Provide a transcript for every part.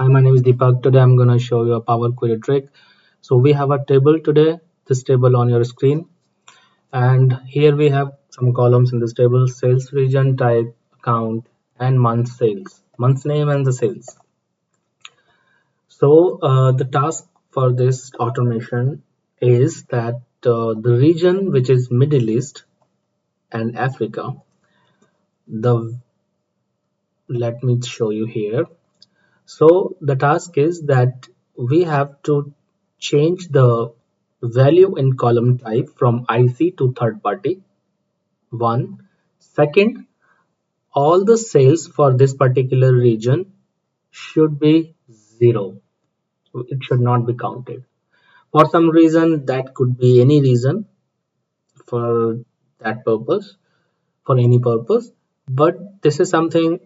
Hi, my name is Deepak. Today I'm going to show you a Power Query trick. So we have a table today, this table on your screen. And here we have some columns in this table: sales region, type, account, and month sales, month name and the sales. So the task for this automation is that the region which is Middle East and Africa, the let me show you here. So the task is that we have to change the value in column type from IC to third party. One. Second, all the sales for this particular region should be zero. It should not be counted. For some reason, that could be any reason for that purpose, for any purpose, but this is something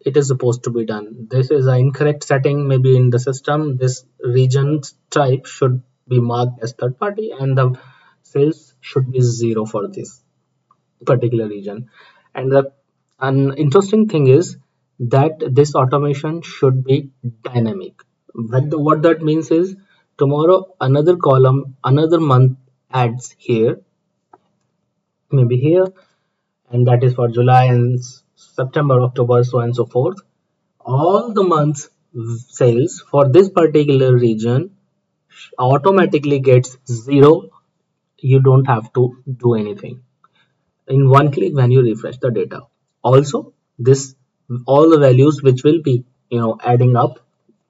it is supposed to be done. This is an incorrect setting maybe in the system. This region's type should be marked as third party and the sales should be zero for this particular region. And the an interesting thing is that this automation should be dynamic. What that means is tomorrow another column, another month adds here, maybe here, and that is for July and September, October, so on and so forth. All the months sales for this particular region automatically gets zero. You don't have to do anything in one click when you refresh the data. Also, this all the values which will be adding up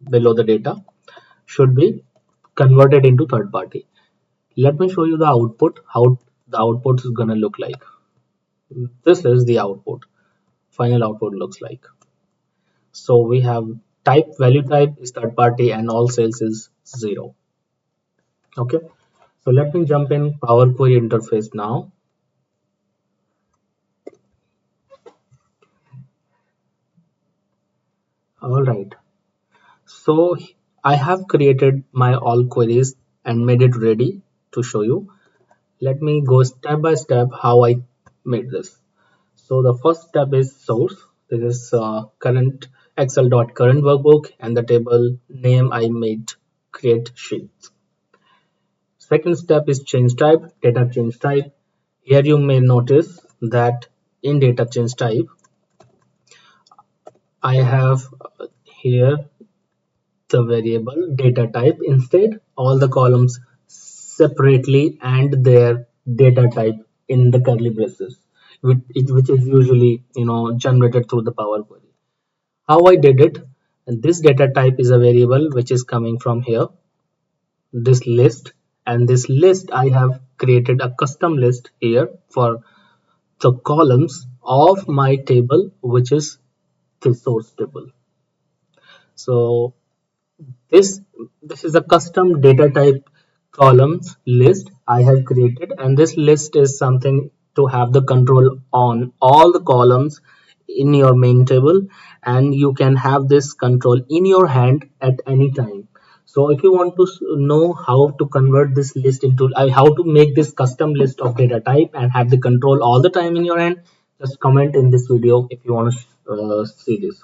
below the data should be converted into third party. Let me show you the output, how the output is gonna look like. This is the output. Final output looks like. So we have type, value type is third party and all sales is zero. Okay, so let me jump in Power Query interface now. All right, so I have created my all queries and made it ready to show you. Let me go step by step how I made this. So the first step is source. This is current excel.current workbook and the table name I made create sheets. Second step is change type, data change type. Here you may notice that in data change type, I have here the variable data type. Instead, all the columns separately and their data type in the curly braces, which is usually generated through the Power Query. How I did it, and this data type is a variable which is coming from here, this list, and this list I have created a custom list here for the columns of my table, which is the source table. So this this is a custom data type columns list I have created, and this list is something to have the control on all the columns in your main table, and you can have this control in your hand at any time. So if you want to know how to convert this list into how to make this custom list of data type and have the control all the time in your hand, just comment in this video if you want to see this.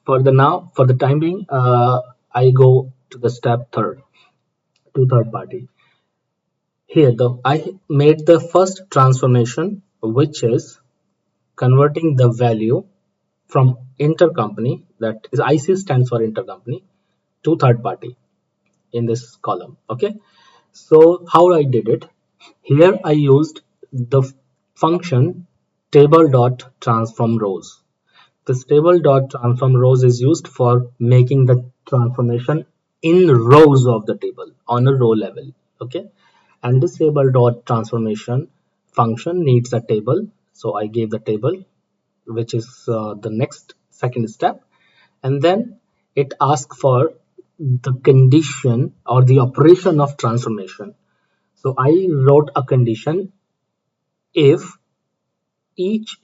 For the time being, I go to the step third, to third party. Here, I made the first transformation, which is converting the value from intercompany, that is IC stands for intercompany, to third party in this column. Okay, so how I did it? Here I used the function table.transform rows. This table.transform rows is used for making the transformation in rows of the table on a row level. Okay, and this table.transformation function needs a table. So I gave the table, which is the next second step, and then it asks for the condition or the operation of transformation. So I wrote a condition if each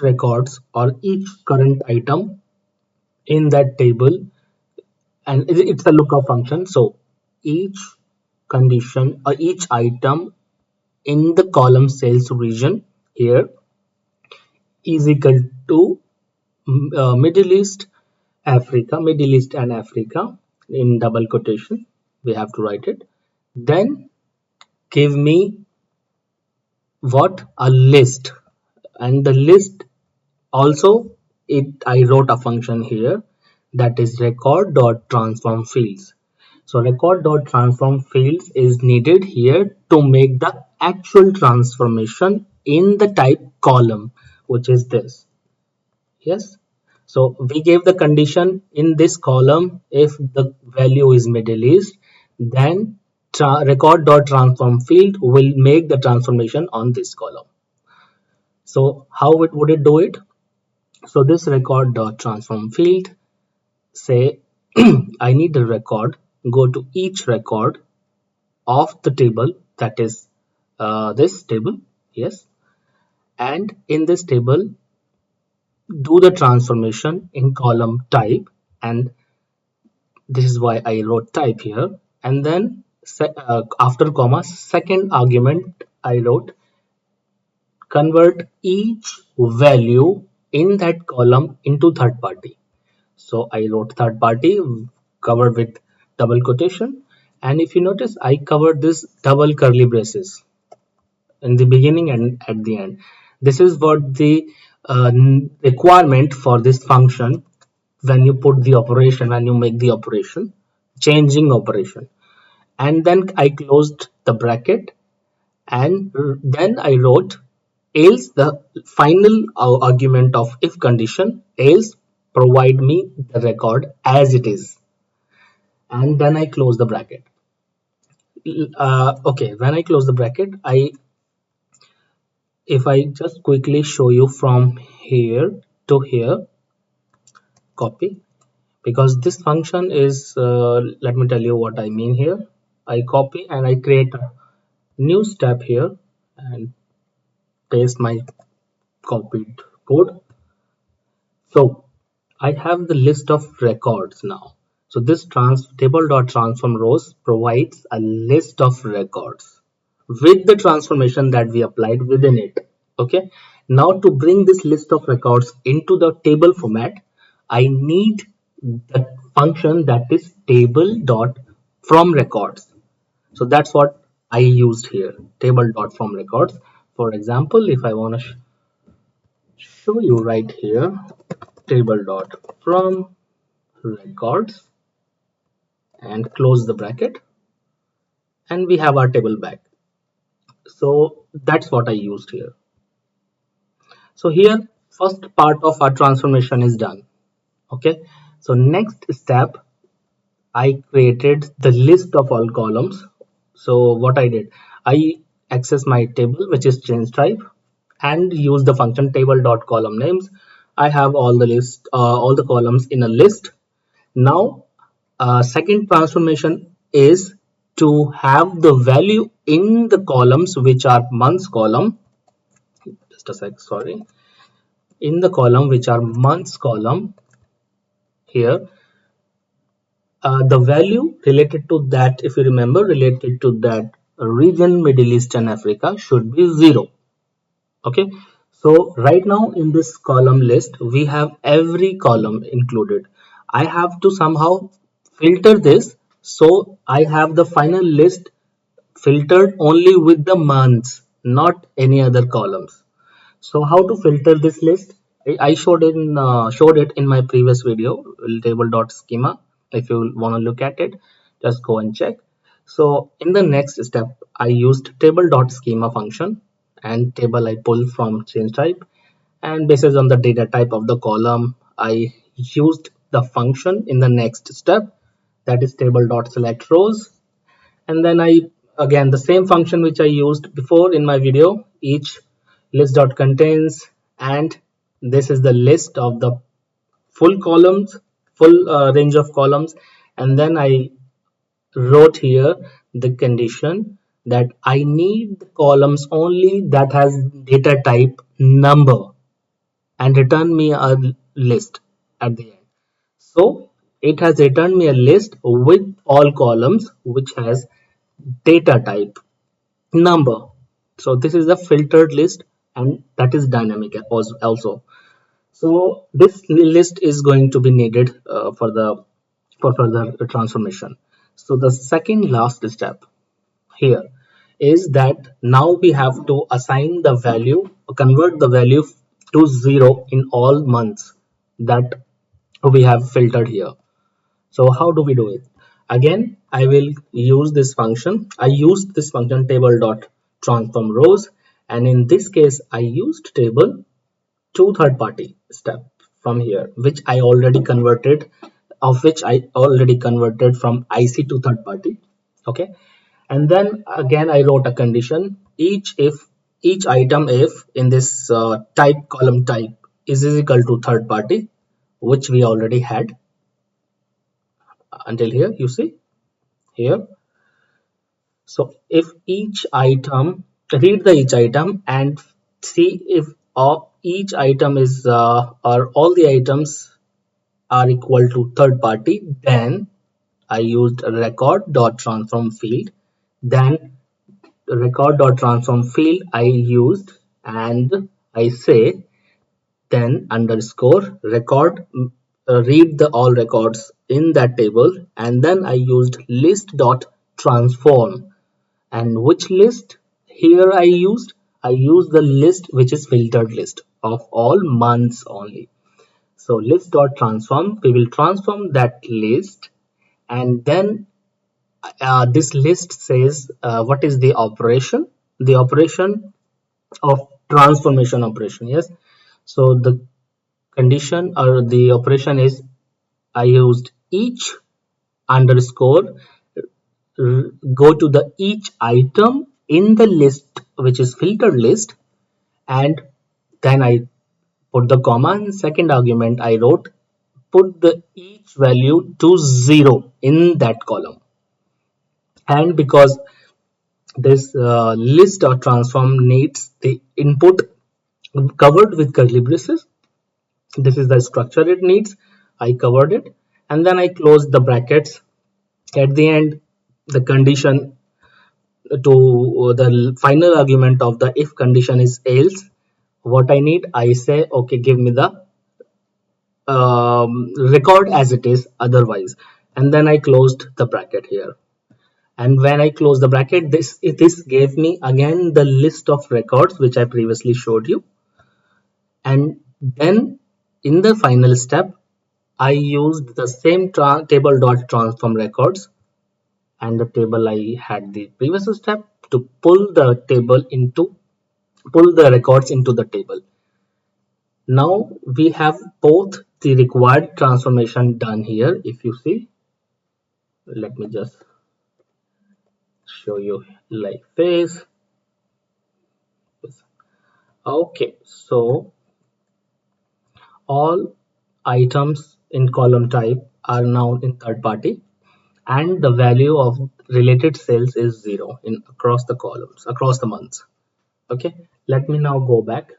records or each current item in that table, and it's a lookup function, so each condition or each item in the column sales region here is equal to Middle East Africa, Middle East and Africa in double quotation. We have to write it. Then give me what? A list. And the list also, I wrote a function here, that is record dot transform fields. So record dot transform fields is needed here to make the actual transformation in the type column, which is this. Yes. So we gave the condition in this column: if the value is Middle East, then record dot transform field will make the transformation on this column. So how would it do it? So this record dot transform field, say I need a record, go to each record of the table, that is this table. Yes. And in this table, do the transformation in column type, and this is why I wrote type here. And then after comma, second argument, I wrote convert each value in that column into third party. So I wrote third party covered with double quotation. And if you notice, I covered this double curly braces in the beginning and at the end. This is what the requirement for this function when you put the operation, when you make the operation, changing operation. And then I closed the bracket, and then I wrote else, the final argument of if condition, else provide me the record as it is, and then I close the bracket. Okay, when I close the bracket, if I just quickly show you from here to here, copy, because this function is let me tell you what I mean here. I copy and I create a new step here and paste my copied code. So I have the list of records now. So this table.transform rows provides a list of records with the transformation that we applied within it. Okay. Now to bring this list of records into the table format, I need the function that is table.from records. So that's what I used here, table.from records. For example, if I want to show you right here, table.from records, and close the bracket, and we have our table back. So that's what I used here. So here first part of our transformation is done. Okay, so next step, I created the list of all columns. So what I did, I access my table, which is change type, and use the function table.column names. I have all the list, all the columns in a list. Now second transformation is to have the value in the columns which are months column. Just a sec, sorry. In the column which are months column here, the value related to that, if you remember, related to that region Middle East and Africa should be 0. Okay, so right now in this column list we have every column included. I have to somehow filter this, so I have the final list filtered only with the months, not any other columns. So how to filter this list? I showed it in my previous video, table.schema. If you want to look at it, just go and check. So in the next step, I used table.schema function, and table I pulled from change type, and based on the data type of the column, I used the function in the next step, that is table.select rows. And then I again the same function which I used before in my video, each list dot contains, and this is the list of the full columns, full range of columns. And then I wrote here the condition that I need the columns only that has data type number, and return me a list at the end. So it has returned me a list with all columns which has data type number. So this is the filtered list, and that is dynamic also. So this list is going to be needed for further transformation. So the second last step here is that now we have to assign the value, convert the value to 0 in all months that we have filtered here. So how do we do it? Again, I will use this function. I used this function table dot transform rows, and in this case I used table to third party step from here, which I already converted, from IC to third party. Okay, and then again I wrote a condition, each item if in this type column type is equal to third party, which we already had until here, you see here. So if each item, read the each item and see if each item is or all the items are equal to third party, then I used a record dot transform field. Then record dot transform field I used, and I say then underscore record, read the all records in that table, and then I used list dot transform. And which list here I used the list which is filtered list of all months only. So list dot transform, we will transform that list, and then this list says what is the operation of transformation operation. Yes, so the condition or the operation is I used each underscore, go to the each item in the list which is filtered list, and then I put the comma, and second argument I wrote put the each value to 0 in that column. And because this list or transform needs the input covered with curly braces, this is the structure it needs, I covered it, and then I closed the brackets. At the end, the condition to the final argument of the if condition is else, what I need, I say okay, give me the record as it is otherwise, and then I closed the bracket here. And when I close the bracket, this gave me again the list of records which I previously showed you. And then in the final step I used the same table dot transform records and the table I had the previous step to pull the records into the table. Now we have both the required transformation done here. If you see, let me just show you like this. Okay, so all items in column type are now in third party, and the value of related sales is 0 in across the columns, across the months. Okay, let me now go back.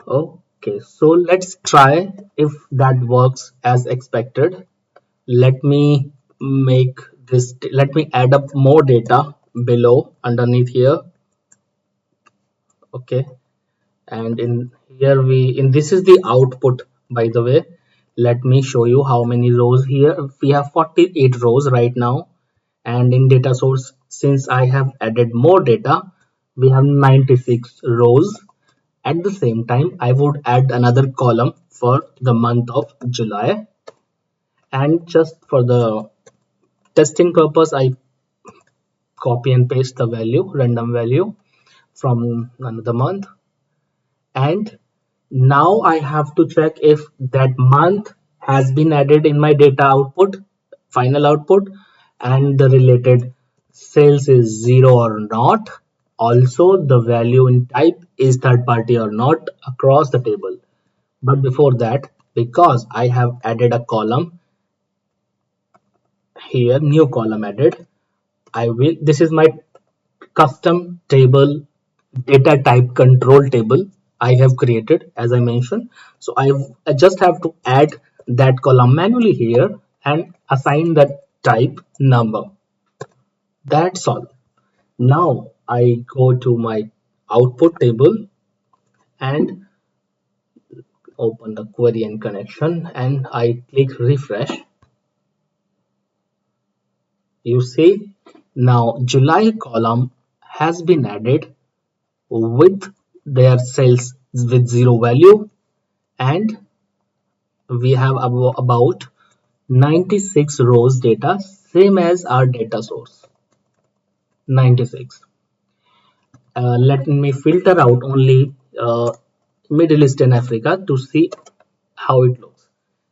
Okay, so let's try if that works as expected. Let me make this, let me add up more data below underneath here. Okay, and in here this is the output, by the way. Let me show you how many rows here. We have 48 rows right now, and in data source, since I have added more data, we have 96 rows. At the same time, I would add another column for the month of July, and just for the testing purpose I copy and paste the value, random value from another month. And now I have to check if that month has been added in my data output, final output, and the related sales is 0 or not. Also, the value in type is third party or not across the table. But before that, because I have added a column here, new column added, this is my custom table data type control table I have created, as I mentioned. So I just have to add that column manually here and assign that type number. That's all. Now I go to my output table and open the query and connection, and I click refresh. You see now July column has been added with their cells with zero value, and we have about 96 rows data, same as our data source. 96. Let me filter out only Middle East and Africa to see how it looks.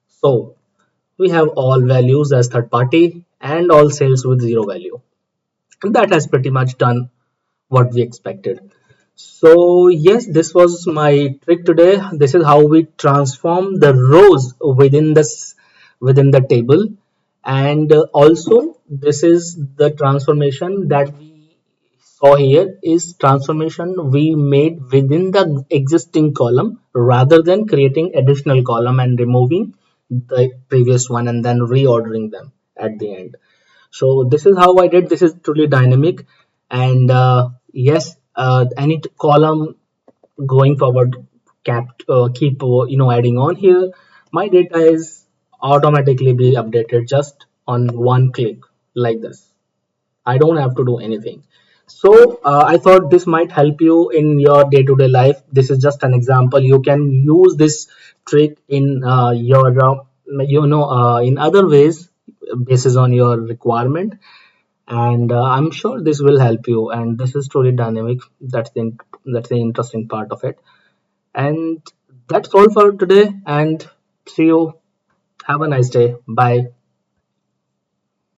So we have all values as third party and all cells with zero value. And that has pretty much done what we expected. So yes, this was my trick today. This is how we transform the rows within this within the table, and also this is the transformation that we saw here is transformation we made within the existing column rather than creating additional column and removing the previous one and then reordering them at the end. So this is how I did. This is truly dynamic, and yes, any column going forward, keep adding on here. My data is automatically be updated just on one click like this. I don't have to do anything. So I thought this might help you in your day-to-day life. This is just an example. You can use this trick in your in other ways basis on your requirement, and I'm sure this will help you. And this is truly dynamic. That's the interesting part of it. And that's all for today. And see you. Have a nice day. Bye.